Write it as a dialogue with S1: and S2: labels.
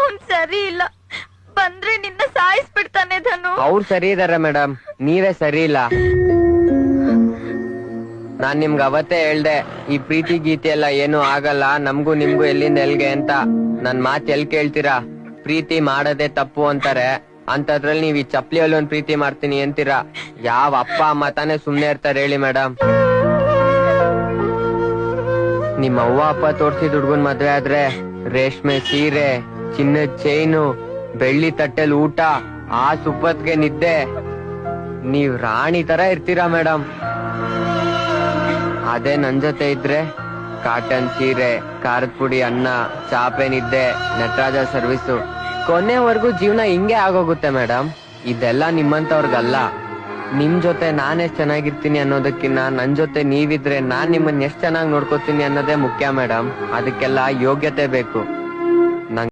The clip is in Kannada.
S1: ಅವ್ನ್ ಸರಿ ಇಲ್ಲ, ಬಂದ್ರೆ ನಿನ್ನ ಸಾಯಿಸ್ಬಿಡ್ತಾನೆ ಧನು.
S2: ಅವ್ರು ಸರಿ ಇದಾರೆ ಮೇಡಮ್, ನೀವೇ ಸರಿ ಇಲ್ಲ. ನಾನ್ ನಿಮ್ಗೆ ಅವತ್ತೇ ಹೇಳ್ದೆ, ಈ ಪ್ರೀತಿ ಗೀತೆ ಎಲ್ಲ ಏನು ಆಗಲ್ಲ, ನಮ್ಗೂ ನಿಮ್ಗೂ ಎಲ್ಲಿಂದ ಎಲ್ಗೆ ಅಂತ. ನನ್ ಮಾತ್ ಎಲ್ ಕೇಳ್ತೀರಾ? ಪ್ರೀತಿ ಮಾಡದೆ ತಪ್ಪು ಅಂತಾರೆ, ಅಂತದ್ರಲ್ಲಿ ನೀವ್ ಈ ಚಪ್ಲಿಯಲ್ಲಿ ಒಂದ್ ಪ್ರೀತಿ ಮಾಡ್ತೀನಿ ಅಂತೀರಾ. ಯಾವ ಅಪ್ಪ ಅಮ್ಮ ತಾನೇ ಸುಮ್ನೆ ಇರ್ತಾರೆ ಹೇಳಿ ಮೇಡಮ್? ನಿಮ್ ಅವ್ವ ಅಪ್ಪ ತೋರ್ಸಿದ ಹುಡ್ಗನ್ ಮದ್ವೆ ಆದ್ರೆ ರೇಷ್ಮೆ ಸೀರೆ, ಚಿನ್ನದ ಚೈನು, ಬೆಳ್ಳಿ ತಟ್ಟೆಲ್ ಊಟ, ಆ ಸುಪ್ಪತ್ಗೆ ನಿದ್ದೆ, ನೀವ್ ರಾಣಿ ತರ ಇರ್ತೀರಾ ಮೇಡಮ್. ಅದೇ ನನ್ ಜೊತೆ ಇದ್ರೆ ಕಾಟನ್ ಸೀರೆ, ಖಾರದ ಪುಡಿ ಅನ್ನ, ಚಾಪೆ ನಿದ್ದೆ, ನಟರಾಜ ಸರ್ವಿಸು, ಕೊನೆವರೆಗೂ ಜೀವನ ಹಿಂಗೆ ಆಗೋಗುತ್ತೆ ಮೇಡಮ್. ಇದೆಲ್ಲ ನಿಮ್ಮಂತವ್ರಿಗಲ್ಲ. ನಿಮ್ ಜೊತೆ ನಾನ್ ಎಷ್ಟ್ ಚೆನ್ನಾಗಿರ್ತೀನಿ ಅನ್ನೋದಕ್ಕಿನ್ನ ನನ್ ಜೊತೆ ನೀವಿದ್ರೆ ನಾನ್ ನಿಮ್ಮನ್ನ ಎಷ್ಟ್ ಚೆನ್ನಾಗಿ ನೋಡ್ಕೋತೀನಿ ಅನ್ನೋದೇ ಮುಖ್ಯ ಮೇಡಮ್. ಅದಕ್ಕೆಲ್ಲ ಯೋಗ್ಯತೆ ಬೇಕು.